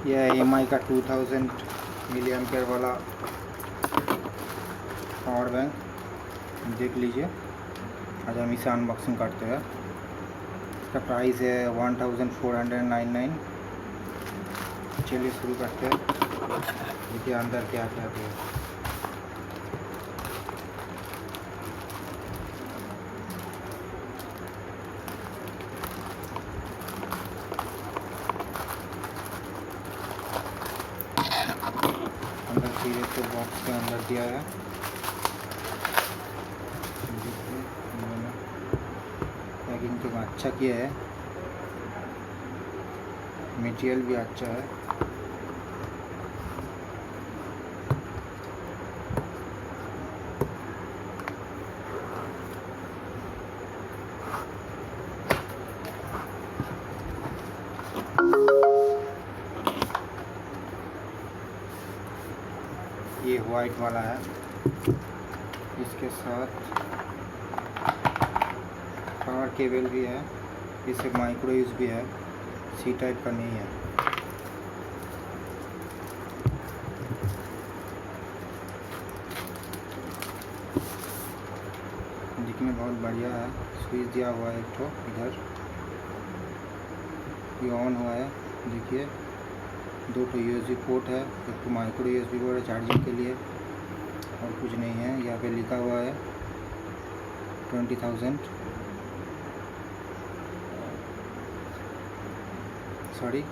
यह mAh का 2000 मिली ampere वाला पावर बैंक देख लीजिए। आज हम इसे अनबॉक्सिंग करते हैं। इसका प्राइस है 1499। चलिए शुरू करते हैं। देखिए अंदर क्या क्या है। अंदर सीधे तो बॉक्स के अंदर दिया है। पैकिंग तो अच्छा किया है, मटेरियल भी अच्छा है। ये वाइट वाला है, इसके साथ पावर केबल भी है। इसे माइक्रो यूएसबी है, सी टाइप का नहीं है। दिखने बहुत बढ़िया है। स्विच दिया हुआ है एक तो इधर, ये ऑन हुआ है। देखिए 2 यूएसबी पोर्ट है, एक तो माइक्रो यूएसबी पोर्ट है चार्जिंग के लिए, और कुछ नहीं है। यहाँ पे लिखा हुआ है 20,000, सॉरी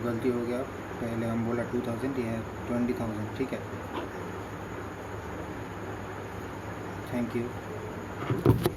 गलती हो गया, पहले हम बोला 2000, ये है 20,000। ठीक है, थैंक यू।